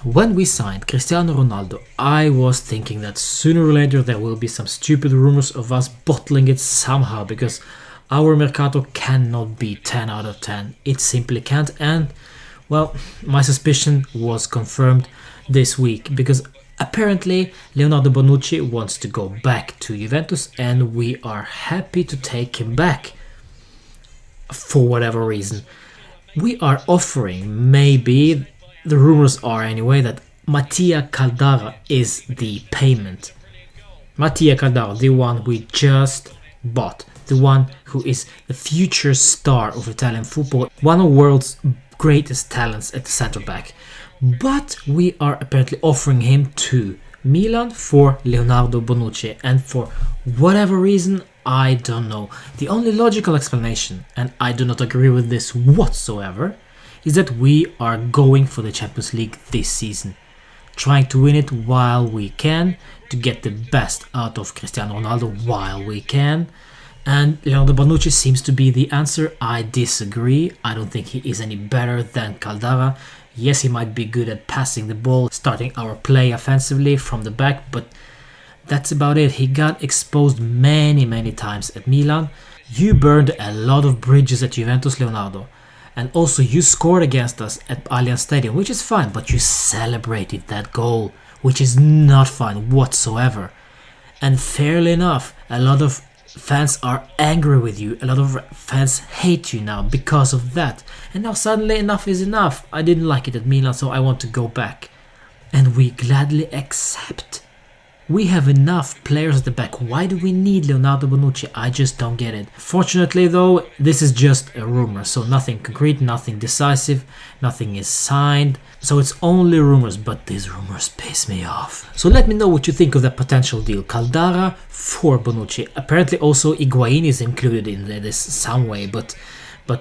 When we signed Cristiano Ronaldo, I was thinking that sooner or later there will be some stupid rumors of us bottling it somehow, because our Mercato cannot be 10 out of 10. It simply can't, and, well, my suspicion was confirmed this week, because apparently Leonardo Bonucci wants to go back to Juventus, and we are happy to take him back for whatever reason. We are offering, maybe, the rumors are anyway, that Mattia Caldara is the payment. Mattia Caldara, the one we just bought, the one who is the future star of Italian football, one of the world's greatest talents at the centre back. But we are apparently offering him to Milan for Leonardo Bonucci, and for whatever reason, I don't know. The only logical explanation, and I do not agree with this whatsoever, is that we are going for the Champions League this season, trying to win it while we can, to get the best out of Cristiano Ronaldo while we can, and Leonardo Bonucci seems to be the answer. I disagree. I don't think he is any better than Caldara. Yes, he might be good at passing the ball, starting our play offensively from the back, but that's about it. He got exposed many times at Milan. You burned a lot of bridges at Juventus, Leonardo. And also you scored against us at Allianz Stadium, which is fine, but you celebrated that goal, which is not fine whatsoever. And fairly enough, a lot of fans are angry with you, a lot of fans hate you now because of that. And now suddenly enough is enough. I didn't like it at Milan, so I want to go back. And we gladly accept. We have enough players at the back. Why do we need Leonardo Bonucci? I just don't get it. Fortunately though, this is just a rumor, so nothing concrete, nothing decisive, nothing is signed. So it's only rumors, but these rumors piss me off. So let me know what you think of that potential deal. Caldara for Bonucci. Apparently also Higuain is included in this some way, but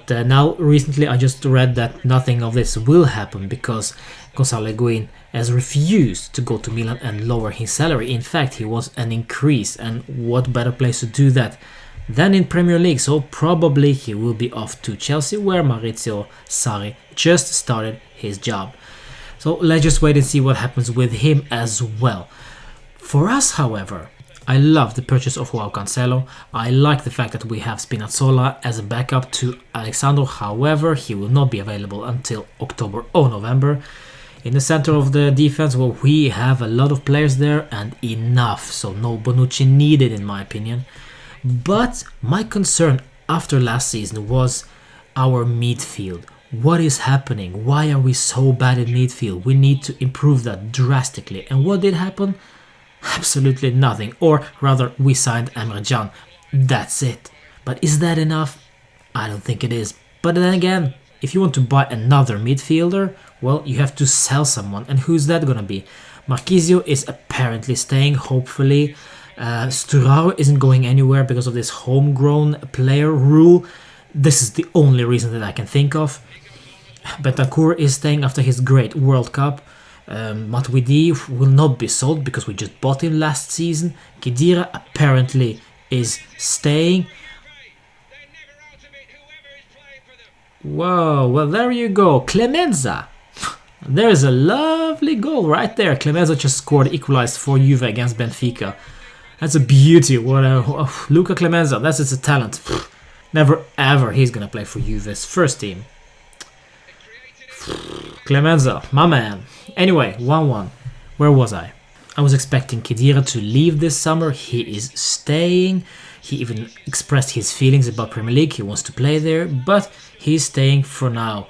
now recently I just read that nothing of this will happen, because Gonzalo Higuain has refused to go to Milan and lower his salary. In fact, he wants an increase, and what better place to do that than in Premier League. So probably he will be off to Chelsea, where Maurizio Sarri just started his job. So let's just wait and see what happens with him as well. For us, however, I love the purchase of Joao Cancelo. I like the fact that we have Spinazzola as a backup to Alexandro. However, he will not be available until October or November. In the center of the defense, well, we have a lot of players there and enough, so no Bonucci needed in my opinion. But my concern after last season was our midfield. What is happening? Why are we so bad at midfield? We need to improve that drastically. And what did happen? Absolutely nothing. Or rather, we signed Emre Can. That's it. But is that enough? I don't think it is. But then again, if you want to buy another midfielder, well, you have to sell someone. And who's that gonna be? Marchisio is apparently staying, hopefully. Sturaro isn't going anywhere because of this homegrown player rule. This is the only reason that I can think of. Bentancur is staying after his great World Cup. Matuidi will not be sold because we just bought him last season. Khedira apparently is staying. Whoa, well there you go. Clemenza. There's a lovely goal right there. Clemenza just scored, equalized for Juve against Benfica. That's a beauty. What a Luca Clemenza. That's just a talent. Never ever he's gonna play for Juve's first team. Clemenza, my man. Anyway, 1-1. Where was I? I was expecting Khedira to leave this summer. He is staying. He even expressed his feelings about Premier League. He wants to play there, but he's staying for now.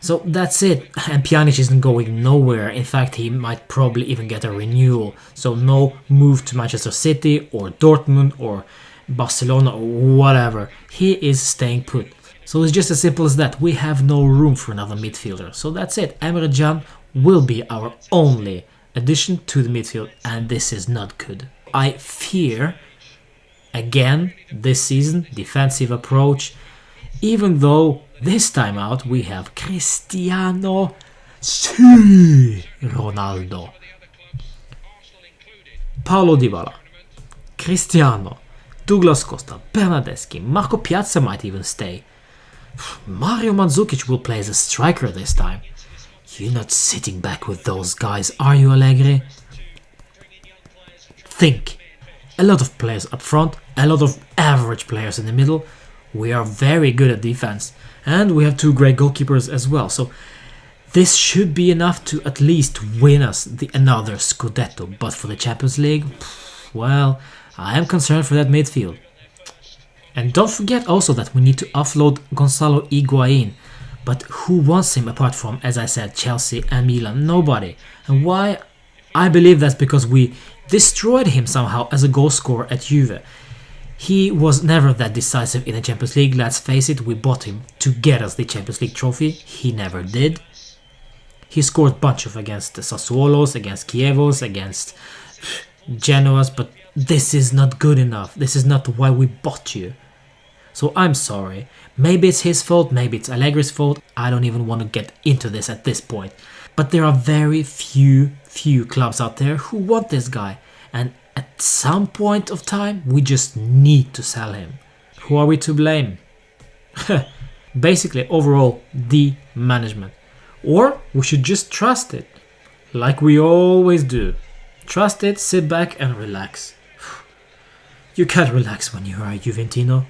So that's it. And Pjanic isn't going nowhere. In fact, he might probably even get a renewal. So no move to Manchester City or Dortmund or Barcelona or whatever. He is staying put. So it's just as simple as that. We have no room for another midfielder. So that's it. Emre Can will be our only addition to the midfield, and this is not good. I fear, again, this season, defensive approach, even though this time out we have Cristiano Ronaldo, Paulo Dybala, Cristiano, Douglas Costa, Bernardeschi, Marco Piazza might even stay. Mario Mandzukic will play as a striker this time. You're not sitting back with those guys, are you, Allegri? Think. A lot of players up front, a lot of average players in the middle. We are very good at defense, and we have 2 great goalkeepers as well. So this should be enough to at least win us another Scudetto. But for the Champions League, well, I am concerned for that midfield. And don't forget also that we need to offload Gonzalo Higuain. But who wants him apart from, as I said, Chelsea and Milan? Nobody. And why? I believe that's because we destroyed him somehow as a goal scorer at Juve. He was never that decisive in the Champions League, let's face it. We bought him to get us the Champions League trophy. He never did. He scored a bunch of against the Sassuolos, against Kievos, against Genoas, but this is not good enough. This is not why we bought you. So I'm sorry. Maybe it's his fault, maybe it's Allegri's fault. I don't even want to get into this at this point. But there are very few clubs out there who want this guy. And at some point of time, we just need to sell him. Who are we to blame? Basically, overall, the management. Or we should just trust it. Like we always do. Trust it, sit back and relax. You can't relax when you are a Juventino.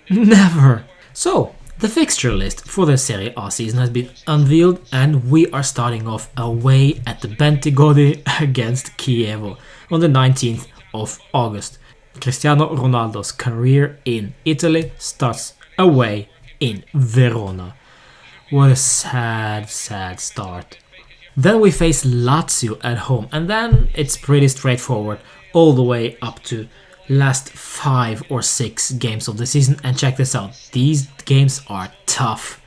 Never! So, the fixture list for the Serie A season has been unveiled, and we are starting off away at the Bentegodi against Chievo on the 19th of August. Cristiano Ronaldo's career in Italy starts away in Verona. What a sad start. Then we face Lazio at home, and then it's pretty straightforward all the way up to last 5 or 6 games of the season. And check this out, these games are tough.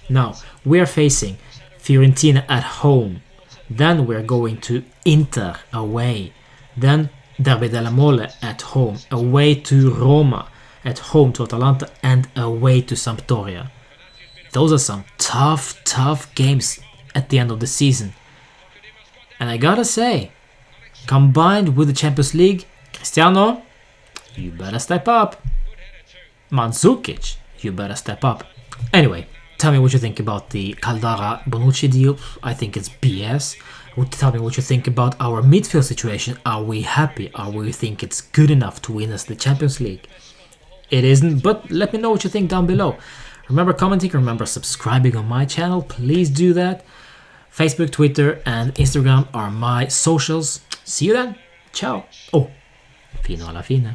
Now we are facing Fiorentina at home, then we're going to Inter away, then Derby della Mole at home, away to Roma, at home to Atalanta, and away to Sampdoria. Those are some tough games at the end of the season. And I gotta say, combined with the Champions League, Cristiano, you better step up. Mandzukic, you better step up. Anyway, tell me what you think about the Caldara-Bonucci deal. I think it's BS. Tell me what you think about our midfield situation. Are we happy? Are we think it's good enough to win us the Champions League? It isn't, but let me know what you think down below. Remember commenting, remember subscribing on my channel. Please do that. Facebook, Twitter, and Instagram are my socials. See you then. Ciao. Oh, fino alla fine.